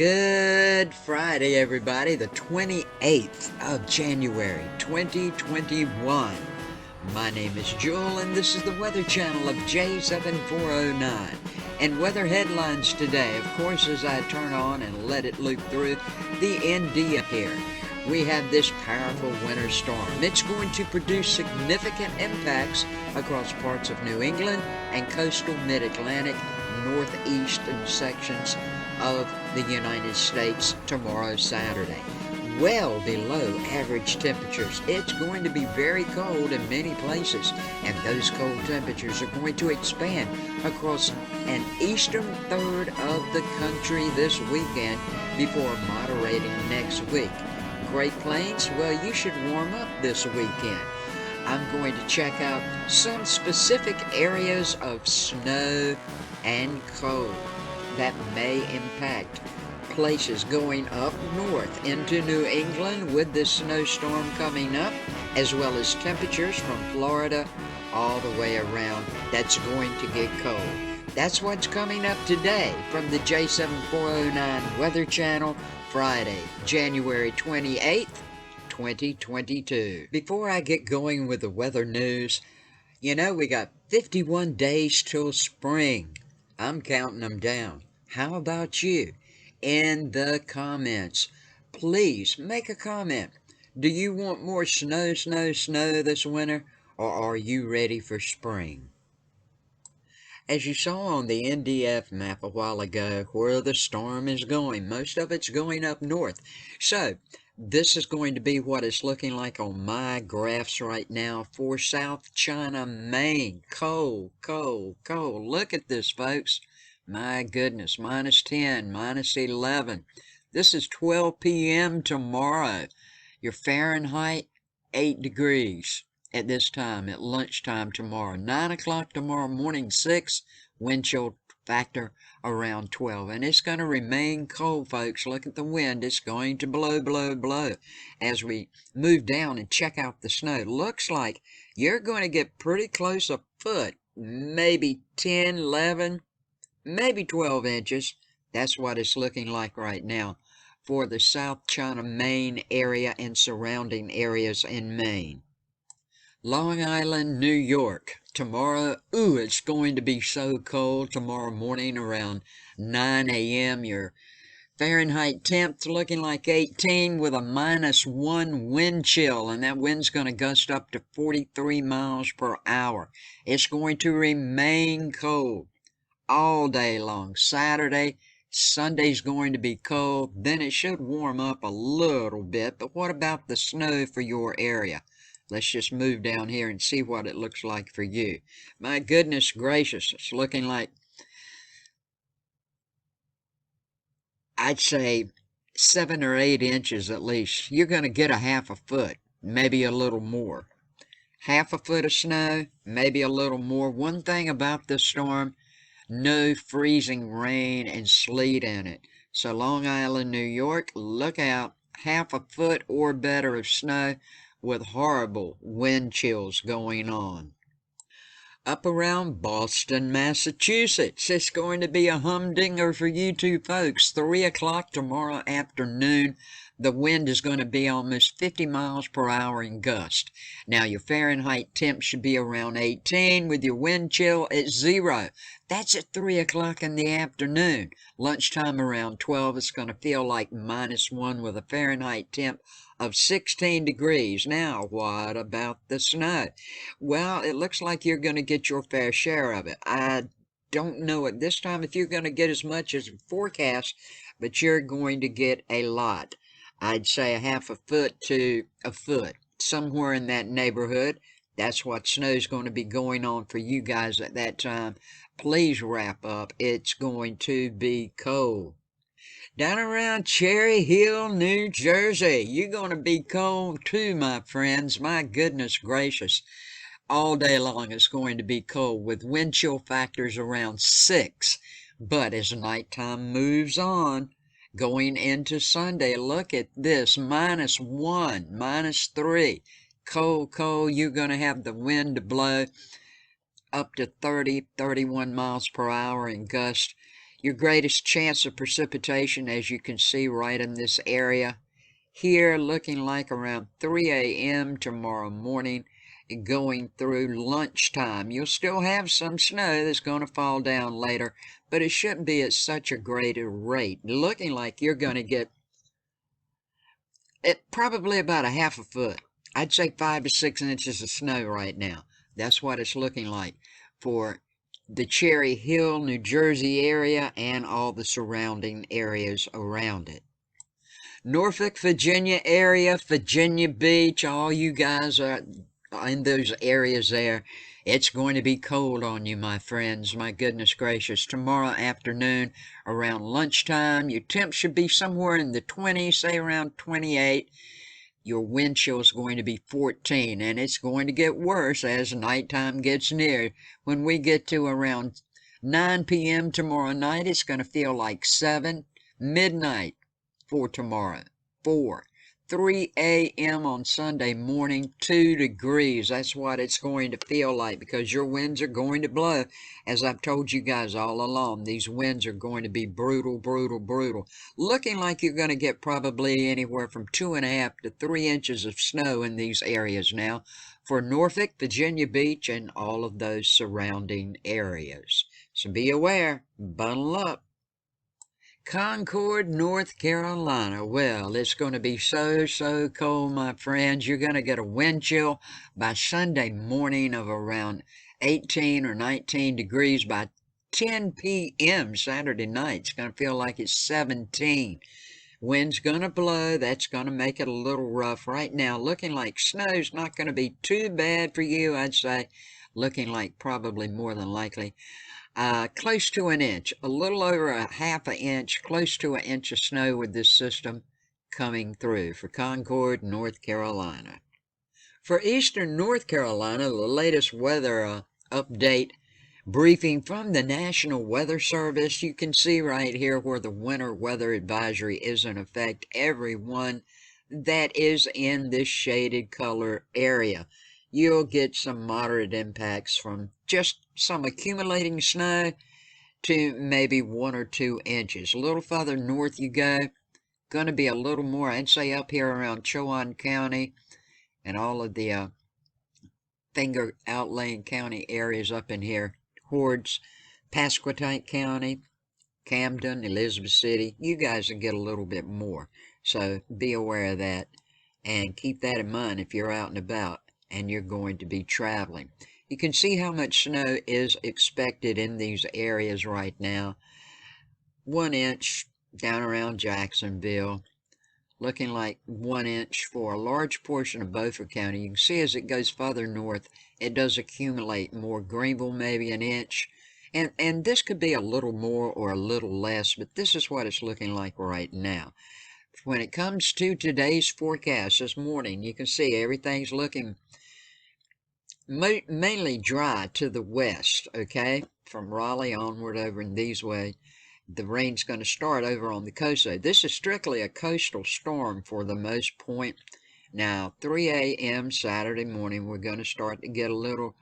Good Friday, everybody, the 28th of January, 2021. My name is Joel, and this is the Weather Channel of J7409. And weather headlines today, of course, as I turn on and let it loop through, the India here. We have this powerful winter storm. It's going to produce significant impacts across parts of New England and coastal mid-Atlantic, northeastern sections of the United States tomorrow, Saturday. Well below average temperatures. It's going to be very cold in many places, and those cold temperatures are going to expand across an eastern third of the country this weekend before moderating next week. Great Plains, well, you should warm up this weekend. I'm going to check out some specific areas of snow and cold that may impact places going up north into New England with this snowstorm coming up, as well as temperatures from Florida all the way around. That's going to get cold. That's what's coming up today from the J7409 Weather Channel, Friday, January 28th, 2022. Before I get going with the weather news, we got 51 days till spring. I'm counting them down. How about you? In the comments, please make a comment. Do you want more snow this winter, or are you ready for spring? As you saw on the NDF map a while ago, where the storm is going, most of it's going up north. So this is going to be what it's looking like on my graphs right now for South China, Maine. Cold, cold, cold. Look at this, folks. My goodness, -10, -11. This is 12 p.m. tomorrow. Your Fahrenheit, 8 degrees at this time, at lunchtime tomorrow. 9 o'clock tomorrow morning, 6. Wind chill factor around 12. And it's going to remain cold, folks. Look at the wind. It's going to blow, blow, blow as we move down and check out the snow. Looks like you're going to get pretty close a foot, maybe 10, 11, maybe 12 inches. That's what it's looking like right now for the South China, Maine area and surrounding areas in Maine. Long Island, New York. Tomorrow, it's going to be so cold tomorrow morning around 9 a.m. Your Fahrenheit temps looking like 18 with a -1 wind chill, and that wind's going to gust up to 43 miles per hour. It's going to remain cold all day long. Saturday, Sunday's going to be cold. Then it should warm up a little bit. But what about the snow for your area? Let's just move down here and see what it looks like for you. My goodness gracious, it's looking like, I'd say 7 or 8 inches at least. You're going to get a half a foot, maybe a little more. Half a foot of snow, maybe a little more. One thing about this storm, no freezing rain and sleet in it. So Long Island, New York, look out. Half a foot or better of snow with horrible wind chills going on. Up around Boston, Massachusetts, it's going to be a humdinger for you two folks. 3 o'clock tomorrow afternoon. The wind is going to be almost 50 miles per hour in gust. Now, your Fahrenheit temp should be around 18 with your wind chill at 0. That's at 3 o'clock in the afternoon. Lunchtime around 12, it's going to feel like -1 with a Fahrenheit temp of 16 degrees. Now, what about the snow? Well, it looks like you're going to get your fair share of it. I don't know at this time if you're going to get as much as forecast, but you're going to get a lot. I'd say a half a foot to a foot, somewhere in that neighborhood. That's what snow's going to be going on for you guys at that time. Please wrap up. It's going to be cold. Down around Cherry Hill, New Jersey, you're going to be cold too, my friends. My goodness gracious. All day long it's going to be cold with wind chill factors around 6. But as nighttime moves on, going into Sunday, look at this, -1, -3. Cold, cold. You're going to have the wind to blow up to 30, 31 miles per hour in gust. Your greatest chance of precipitation, as you can see right in this area here, looking like around 3 a.m. tomorrow morning, going through lunchtime. You'll still have some snow that's going to fall down later, but it shouldn't be at such a great a rate. Looking like you're going to get probably about a half a foot. I'd say 5 to 6 inches of snow right now. That's what it's looking like for the Cherry Hill, New Jersey area and all the surrounding areas around it. Norfolk, Virginia area, Virginia Beach, all you guys are in those areas there. It's going to be cold on you, my friends. My goodness gracious. Tomorrow afternoon around lunchtime, your temp should be somewhere in the 20s, say around 28. Your wind chill is going to be 14, and it's going to get worse as nighttime gets near. When we get to around 9 p.m. tomorrow night, it's going to feel like 7. Midnight for tomorrow, 4. 3 a.m. on Sunday morning, 2 degrees. That's what it's going to feel like, because your winds are going to blow. As I've told you guys all along, these winds are going to be brutal, brutal, brutal. Looking like you're going to get probably anywhere from 2.5 to 3 inches of snow in these areas now for Norfolk, Virginia Beach, and all of those surrounding areas. So be aware, bundle up. Concord, North Carolina. Well, it's going to be so cold, my friends. You're going to get a wind chill by Sunday morning of around 18 or 19 degrees. By 10 p.m. Saturday night, it's going to feel like it's 17. Wind's going to blow. That's going to make it a little rough. Right now, looking like snow's not going to be too bad for you, I'd say. Looking like probably more than likely. Close to an inch, a little over a half an inch, close to an inch of snow with this system coming through for Concord, North Carolina. For eastern North Carolina, the latest weather update briefing from the National Weather Service. You can see right here where the winter weather advisory is in effect. Everyone that is in this shaded color area. You'll get some moderate impacts from just some accumulating snow to maybe 1 or 2 inches. A little further north you go, going to be a little more, I'd say up here around Chowan County and all of the finger outlying county areas up in here. Hordes, Pasquotank County, Camden, Elizabeth City. You guys will get a little bit more. So be aware of that and keep that in mind if you're out and about and you're going to be traveling. You can see how much snow is expected in these areas right now. 1 inch down around Jacksonville. Looking like 1 inch for a large portion of Beaufort County. You can see as it goes further north, it does accumulate more. Greenville, maybe 1 inch. And this could be a little more or a little less, but this is what it's looking like right now. When it comes to today's forecast this morning, you can see everything's looking mainly dry to the west, okay? From Raleigh onward over in these way. The rain's going to start over on the coast. So this is strictly a coastal storm for the most point. Now, 3 a.m. Saturday morning, we're going to start to get a little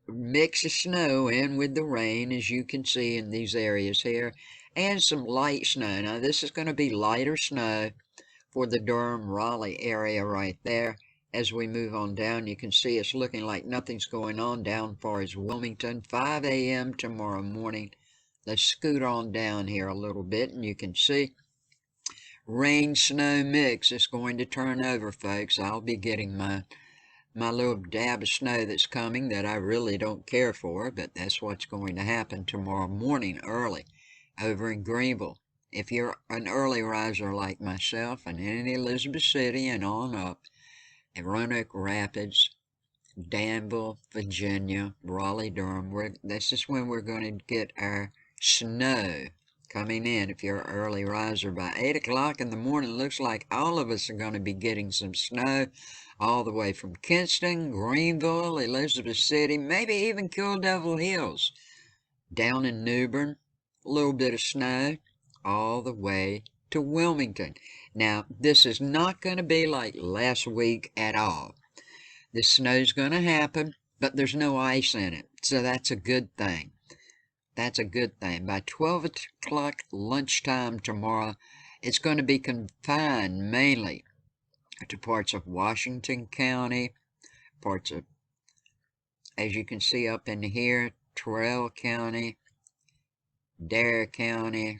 mix of snow in with the rain, as you can see in these areas here, and some light snow. Now, this is going to be lighter snow for the Durham, Raleigh area right there. As we move on down, you can see it's looking like nothing's going on down far as Wilmington. 5 a.m. tomorrow morning. Let's scoot on down here a little bit, and you can see rain-snow mix is going to turn over, folks. I'll be getting my little dab of snow that's coming that I really don't care for, but that's what's going to happen tomorrow morning early over in Greenville. If you're an early riser like myself and in Elizabeth City and on up, in Roanoke Rapids, Danville, Virginia, Raleigh, Durham, this is when we're going to get our snow coming in. If you're an early riser by 8 o'clock in the morning, looks like all of us are going to be getting some snow all the way from Kinston, Greenville, Elizabeth City, maybe even Kill Devil Hills. Down in New Bern, a little bit of snow all the way to Wilmington. Now, this is not going to be like last week at all. The snow's going to happen, but there's no ice in it, so that's a good thing. That's a good thing. By 12 o'clock lunchtime tomorrow, it's going to be confined mainly to parts of Washington County, parts of, as you can see up in here, Terrell County, Dare County,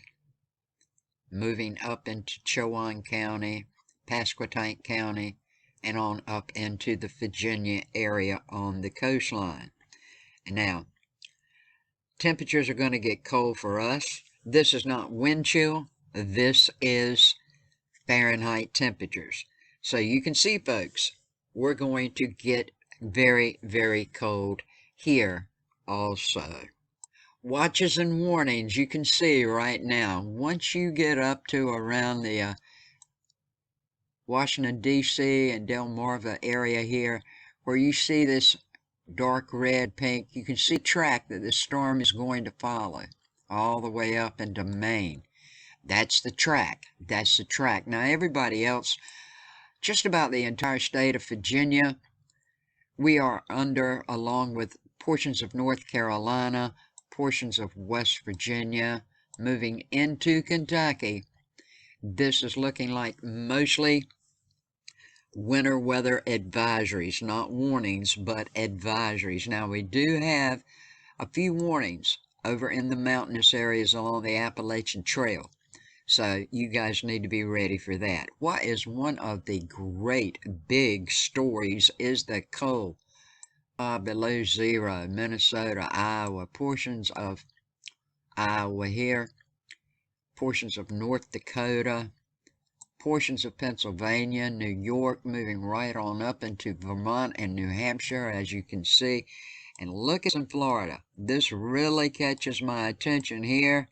moving up into Chowan County, Pasquotank County, and on up into the Virginia area on the coastline. Now, temperatures are going to get cold for us. This is not wind chill. This is Fahrenheit temperatures. So you can see, folks, we're going to get very, very cold here also. Watches and warnings, you can see right now, once you get up to around the Washington, D.C. and Delmarva area here, where you see this dark red, pink, you can see the track that this storm is going to follow all the way up into Maine. That's the track. That's the track. Now, everybody else, just about the entire state of Virginia, we are under, along with portions of North Carolina, portions of West Virginia, moving into Kentucky. This is looking like mostly winter weather advisories, not warnings, but advisories. Now, we do have a few warnings over in the mountainous areas along the Appalachian Trail. So you guys need to be ready for that. What is one of the great big stories is the cold below zero, Minnesota, Iowa, portions of Iowa here, portions of North Dakota, portions of Pennsylvania, New York, moving right on up into Vermont and New Hampshire, as you can see. And look at in Florida. This really catches my attention here.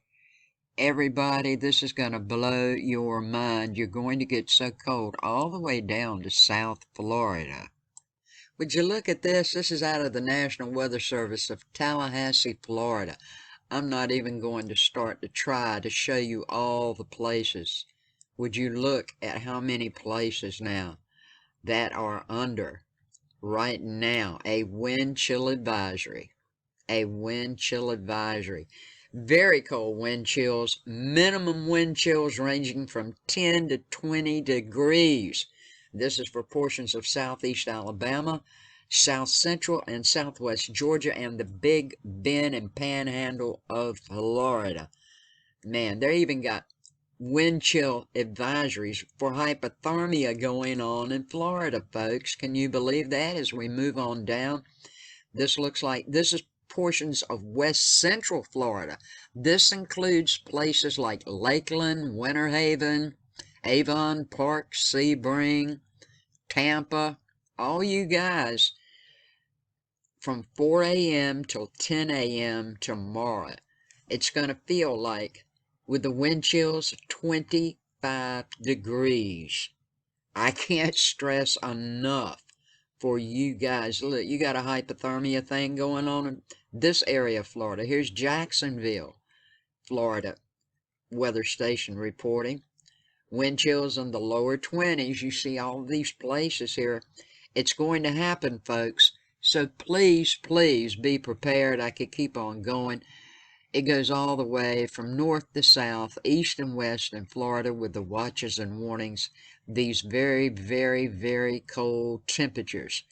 Everybody, this is going to blow your mind. You're going to get so cold all the way down to South Florida. Would you look at this? This is out of the National Weather Service of Tallahassee, Florida. I'm not even going to start to try to show you all the places. Would you look at how many places now that are under, right now, a wind chill advisory. A wind chill advisory. Very cold wind chills, minimum wind chills ranging from 10 to 20 degrees. This is for portions of southeast Alabama, south central and southwest Georgia, and the Big Bend and Panhandle of Florida. Man, they even got wind chill advisories for hypothermia going on in Florida, folks. Can you believe that as we move on down? This looks like this is portions of west central Florida. This includes places like Lakeland, Winter Haven, Avon Park, Sebring, Tampa. All you guys, from 4 a.m. till 10 a.m. tomorrow, it's going to feel like, with the wind chills, 25 degrees. I can't stress enough for you guys. Look, you got a hypothermia thing going on in this area of Florida. Here's Jacksonville, Florida weather station reporting. Wind chills in the lower 20s. You see all of these places here. It's going to happen, folks. So please, please be prepared. I could keep on going. It goes all the way from north to south, east and west in Florida with the watches and warnings. These very, very, very cold temperatures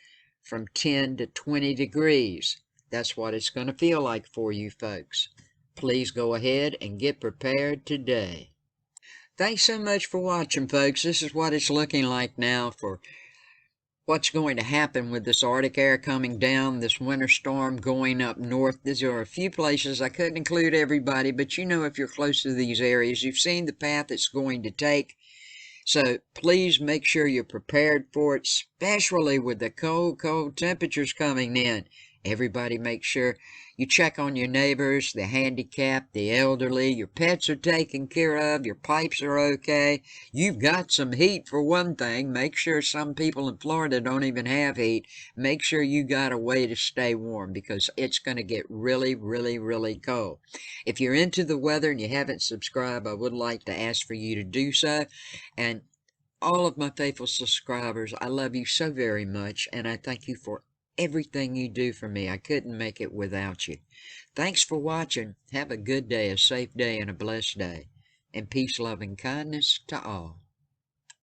from 10 to 20 degrees. That's what it's going to feel like for you folks. Please go ahead and get prepared today. Thanks so much for watching, folks. This is what it's looking like now for what's going to happen with this Arctic air coming down, this winter storm going up north. These are a few places. I couldn't include everybody, but you know, if you're close to these areas, you've seen the path it's going to take. So please make sure you're prepared for it, especially with the cold, cold temperatures coming in. Everybody make sure you check on your neighbors, the handicapped, the elderly. Your pets are taken care of. Your pipes are okay. You've got some heat for one thing. Make sure some people in Florida don't even have heat. Make sure you got a way to stay warm because it's going to get really, really, really cold. If you're into the weather and you haven't subscribed, I would like to ask for you to do so. And all of my faithful subscribers, I love you so very much, and I thank you for everything you do for me. I couldn't make it without you. Thanks for watching. Have a good day, a safe day, and a blessed day. And peace, love, and kindness to all.